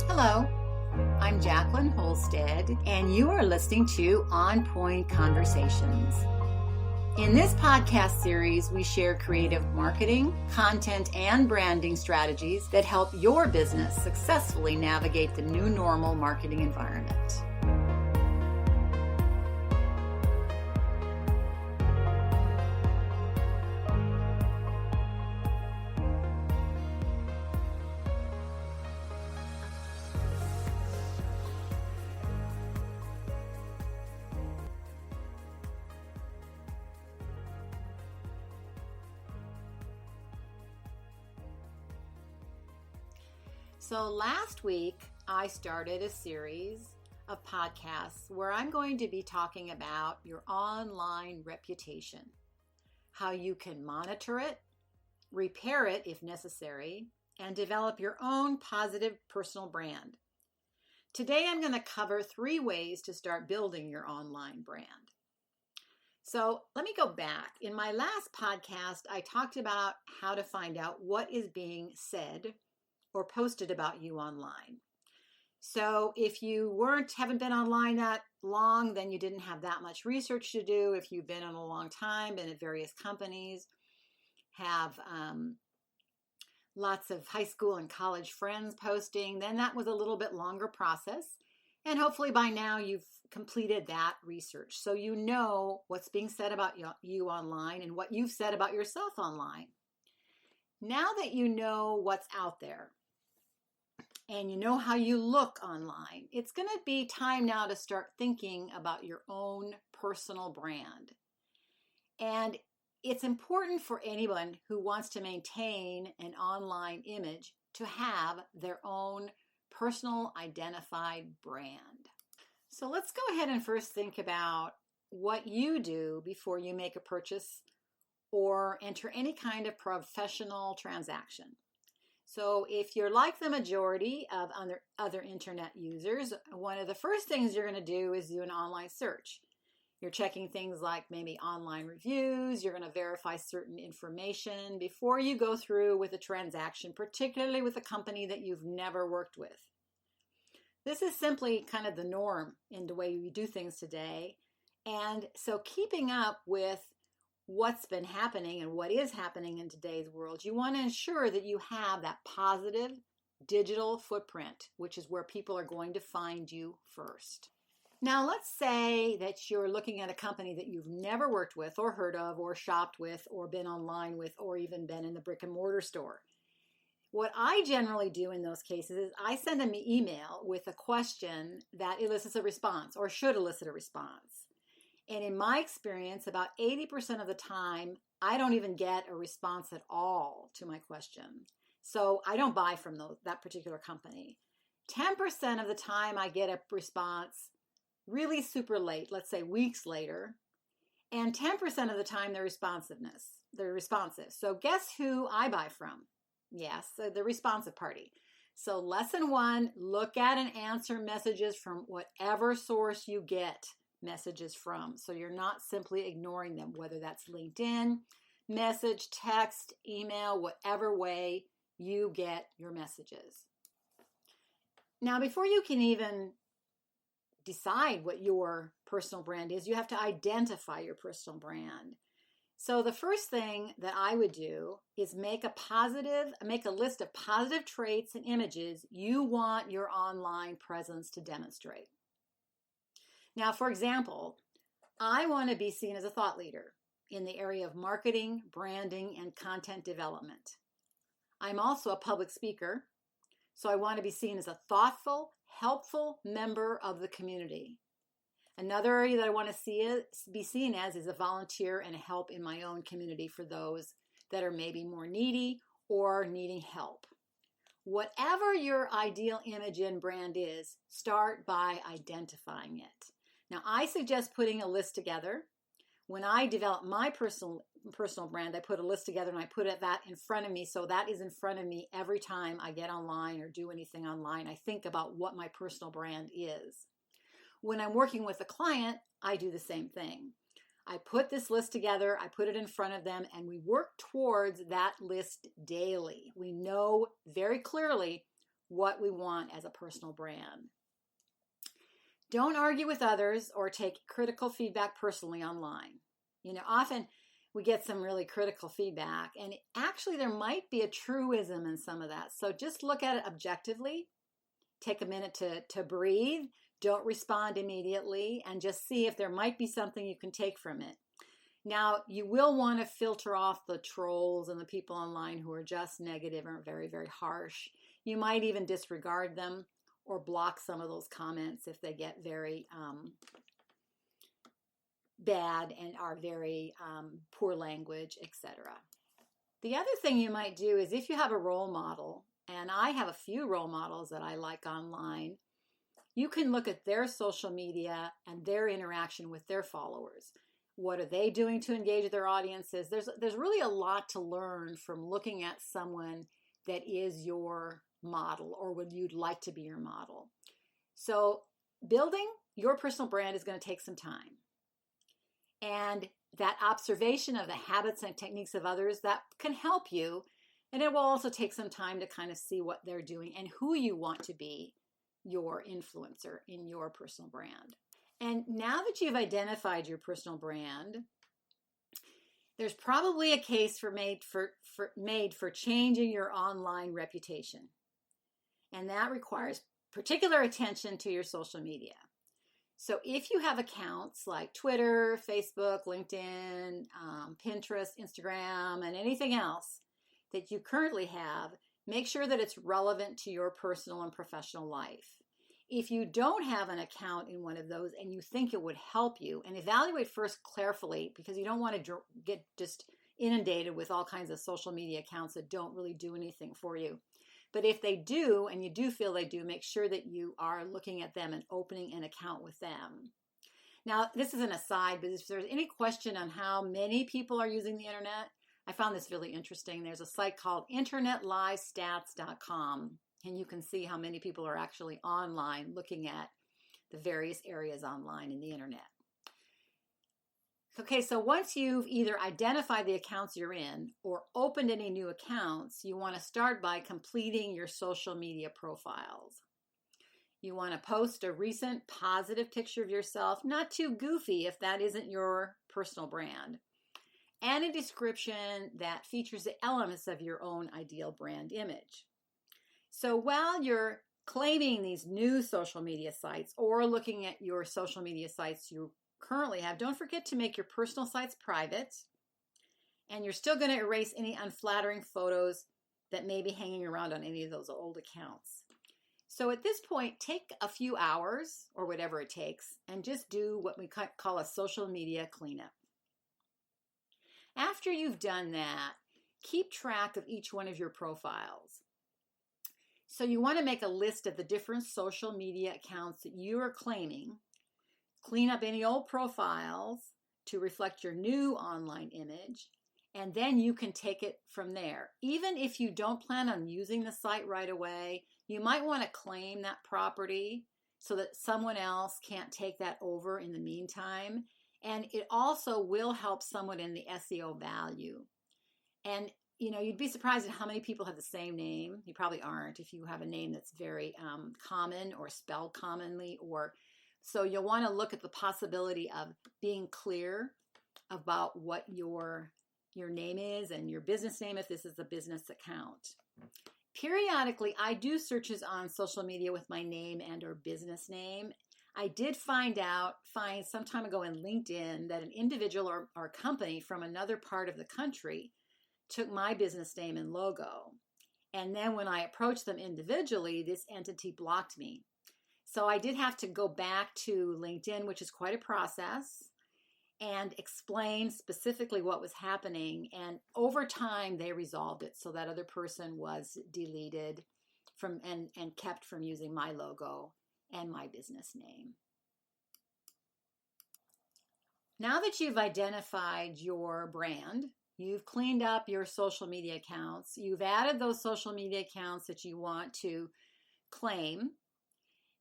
Hello, I'm Jacqueline Holstead, and you are listening to On Point Conversations. In this podcast series, we share creative marketing, content, and branding strategies that help your business successfully navigate the new normal marketing environment. So last week, I started a series of podcasts where I'm going to be talking about your online reputation, how you can monitor it, repair it if necessary, and develop your own positive personal brand. Today, I'm going to cover 3 ways to start building your online brand. So let me go back. In my last podcast, I talked about how to find out what is being said or posted about you online. So if you haven't been online that long, then you didn't have that much research to do. If you've been on a long time, been at various companies, have lots of high school and college friends posting, then that was a little bit longer process. And hopefully by now you've completed that research. So you know what's being said about you online and what you've said about yourself online. Now that you know what's out there, and you know how you look online, it's going to be time now to start thinking about your own personal brand. And it's important for anyone who wants to maintain an online image to have their own personal identified brand. So let's go ahead and first think about what you do before you make a purchase or enter any kind of professional transaction. So if you're like the majority of other internet users, one of the first things you're going to do is do an online search. You're checking things like maybe online reviews. You're going to verify certain information before you go through with a transaction, particularly with a company that you've never worked with. This is simply kind of the norm in the way we do things today. And so keeping up with what's been happening and what is happening in today's world, you want to ensure that you have that positive digital footprint, which is where people are going to find you first. Now, let's say that you're looking at a company that you've never worked with or heard of or shopped with or been online with or even been in the brick and mortar store. What I generally do in those cases is I send them an email with a question that elicits a response or should elicit a response. And in my experience, about 80% of the time, I don't even get a response at all to my question. So I don't buy from that particular company. 10% of the time, I get a response really super late, let's say weeks later. And 10% of the time, they're responsive. So guess who I buy from? Yes, the responsive party. So lesson 1, look at and answer messages from whatever source you get messages from. So you're not simply ignoring them, whether that's LinkedIn, message, text, email, whatever way you get your messages. Now, before you can even decide what your personal brand is, you have to identify your personal brand. So the first thing that I would do is make a list of positive traits and images you want your online presence to demonstrate. Now, for example, I want to be seen as a thought leader in the area of marketing, branding, and content development. I'm also a public speaker, so I want to be seen as a thoughtful, helpful member of the community. Another area that I want to be seen as is a volunteer and a help in my own community for those that are maybe more needy or needing help. Whatever your ideal image and brand is, start by identifying it. Now, I suggest putting a list together. When I develop my personal brand, I put a list together and I put that in front of me. So that is in front of me every time I get online or do anything online. I think about what my personal brand is. When I'm working with a client, I do the same thing. I put this list together, I put it in front of them, and we work towards that list daily. We know very clearly what we want as a personal brand. Don't argue with others or take critical feedback personally online. Often we get some really critical feedback, and actually there might be a truism in some of that. So just look at it objectively. Take a minute to breathe. Don't respond immediately, and just see if there might be something you can take from it. Now, you will want to filter off the trolls and the people online who are just negative and very, very harsh. You might even disregard them or block some of those comments if they get very bad and are very poor language, etc. The other thing you might do is if you have a role model, and I have a few role models that I like online, you can look at their social media and their interaction with their followers. What are they doing to engage their audiences? There's really a lot to learn from looking at someone that is your model or would you'd like to be your model. So building your personal brand is going to take some time. And that observation of the habits and techniques of others, that can help you. And it will also take some time to kind of see what they're doing and who you want to be your influencer in your personal brand. And now that you've identified your personal brand, there's probably a case made for changing your online reputation. And that requires particular attention to your social media. So if you have accounts like Twitter, Facebook, LinkedIn, Pinterest, Instagram, and anything else that you currently have, make sure that it's relevant to your personal and professional life. If you don't have an account in one of those and you think it would help you, and evaluate first carefully, because you don't want to get just inundated with all kinds of social media accounts that don't really do anything for you. But if they do, and you do feel they do, make sure that you are looking at them and opening an account with them. Now, this is an aside, but if there's any question on how many people are using the internet, I found this really interesting. There's a site called internetlivestats.com, and you can see how many people are actually online looking at the various areas online in the internet. Okay, so once you've either identified the accounts you're in or opened any new accounts, you want to start by completing your social media profiles. You want to post a recent positive picture of yourself, not too goofy if that isn't your personal brand, and a description that features the elements of your own ideal brand image. So while you're claiming these new social media sites or looking at your social media sites you currently have, don't forget to make your personal sites private, and you're still going to erase any unflattering photos that may be hanging around on any of those old accounts. So at this point, take a few hours or whatever it takes and just do what we call a social media cleanup. After you've done that, keep track of each one of your profiles. So you want to make a list of the different social media accounts that you are claiming. Clean up any old profiles to reflect your new online image, and then you can take it from there. Even if you don't plan on using the site right away, you might want to claim that property so that someone else can't take that over in the meantime. And it also will help someone in the SEO value. And you'd be surprised at how many people have the same name. You probably aren't if you have a name that's very common or spelled commonly, so you'll want to look at the possibility of being clear about what your name is and your business name if this is a business account. Periodically, I do searches on social media with my name and or business name. I did find some time ago in LinkedIn that an individual or company from another part of the country took my business name and logo. And then when I approached them individually, this entity blocked me. So I did have to go back to LinkedIn, which is quite a process, and explain specifically what was happening. And over time, they resolved it. So that other person was deleted from and kept from using my logo and my business name. Now that you've identified your brand, you've cleaned up your social media accounts, you've added those social media accounts that you want to claim.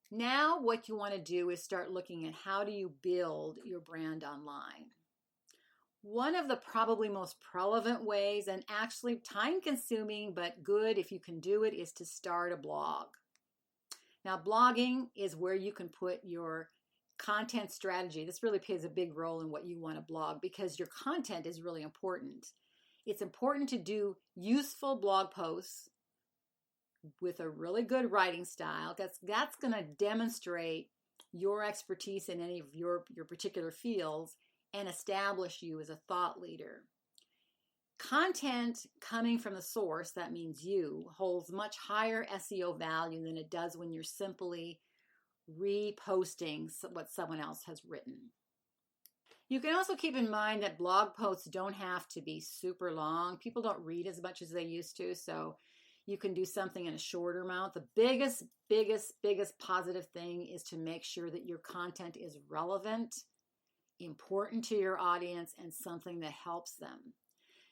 Now what you want to do is start looking at how do you build your brand online. One of the probably most relevant ways, and actually time consuming but good if you can do it, is to start a blog. Now, blogging is where you can put your content strategy. This really plays a big role in what you want to blog because your content is really important. It's important to do useful blog posts with a really good writing style. That's going to demonstrate your expertise in any of your particular fields and establish you as a thought leader. Content coming from the source, that means you, holds much higher SEO value than it does when you're simply reposting what someone else has written. You can also keep in mind that blog posts don't have to be super long. People don't read as much as they used to, so you can do something in a shorter amount. The biggest positive thing is to make sure that your content is relevant, important to your audience, and something that helps them.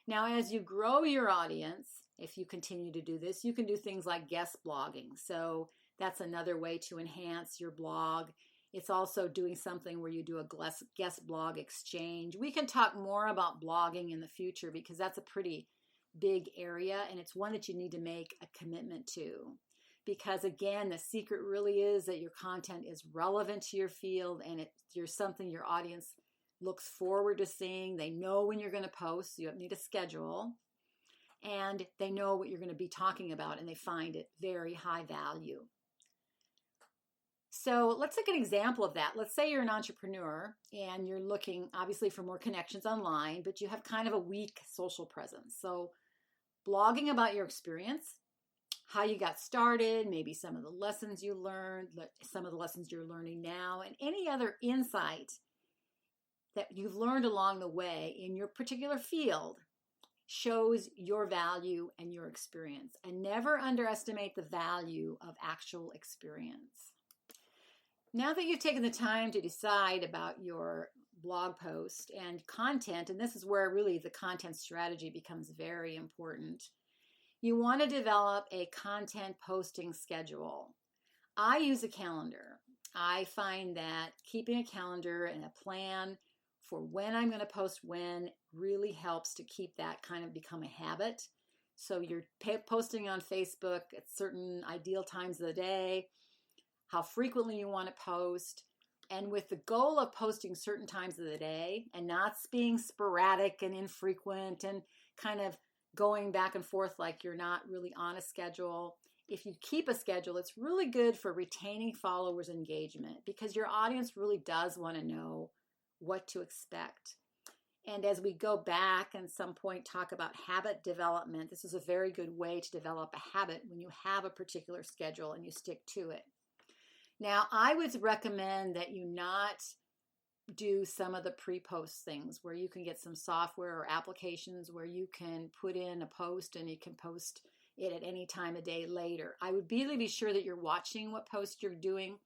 Now, as you grow your audience, if you continue to do this, you can do things like guest blogging. So that's another way to enhance your blog. It's also doing something where you do a guest blog exchange. We can talk more about blogging in the future because that's a pretty big area, and it's one that you need to make a commitment to. Because again, the secret really is that your content is relevant to your field and you're something your audience looks forward to seeing. They know when you're going to post, so you need a schedule, and they know what you're going to be talking about, and they find it very high value. So let's take an example of that. Let's say you're an entrepreneur and you're looking obviously for more connections online, but you have kind of a weak social presence. So blogging about your experience, how you got started, maybe some of the lessons you learned, some of the lessons you're learning now, and any other insight that you've learned along the way in your particular field shows your value and your experience. And never underestimate the value of actual experience. Now that you've taken the time to decide about your blog post and content, and this is where really the content strategy becomes very important, you want to develop a content posting schedule. I use a calendar. I find that keeping a calendar and a plan for when I'm going to post when really helps to keep that kind of become a habit. So you're posting on Facebook at certain ideal times of the day, how frequently you want to post, and with the goal of posting certain times of the day and not being sporadic and infrequent and kind of going back and forth like you're not really on a schedule. If you keep a schedule, it's really good for retaining followers' engagement because your audience really does want to know what to expect. And as we go back and some point talk about habit development, this is a very good way to develop a habit when you have a particular schedule and you stick to it. Now, I would recommend that you not do some of the pre-post things where you can get some software or applications where you can put in a post and you can post it at any time of day later. I would really be sure that you're watching what posts you're doing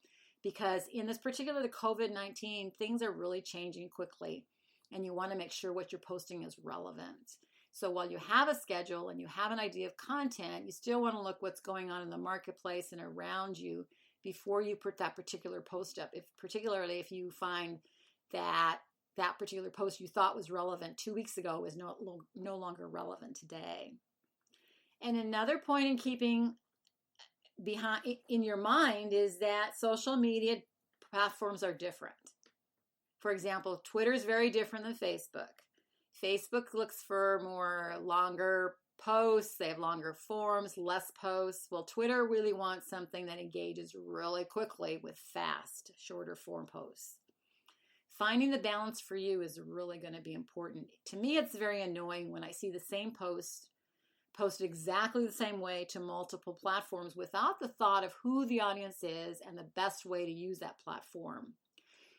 because in this particular, the COVID-19, things are really changing quickly and you want to make sure what you're posting is relevant. So while you have a schedule and you have an idea of content, you still want to look what's going on in the marketplace and around you before you put that particular post up, particularly if you find that that particular post you thought was relevant 2 weeks ago is no longer relevant today. And another point in keeping in your mind is that social media platforms are different. For example, Twitter is very different than Facebook. Facebook looks for more longer posts, they have longer forms, less posts. Well, Twitter really wants something that engages really quickly with fast, shorter form posts. Finding the balance for you is really going to be important. To me, it's very annoying when I see the same post posted exactly the same way to multiple platforms without the thought of who the audience is and the best way to use that platform.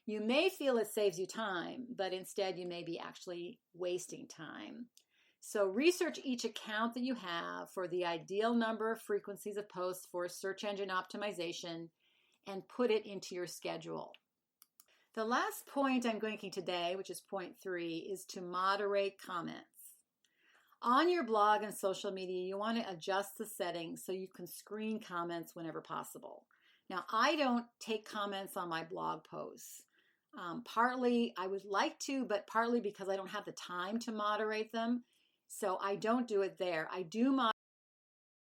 You may feel it saves you time, but instead you may be actually wasting time. So research each account that you have for the ideal number of frequencies of posts for search engine optimization and put it into your schedule. The last point I'm making today, which is point 3, is to moderate comments. On your blog and social media, you want to adjust the settings so you can screen comments whenever possible. Now, I don't take comments on my blog posts. Partly I would like to, but partly because I don't have the time to moderate them. So I don't do it there. I do moderate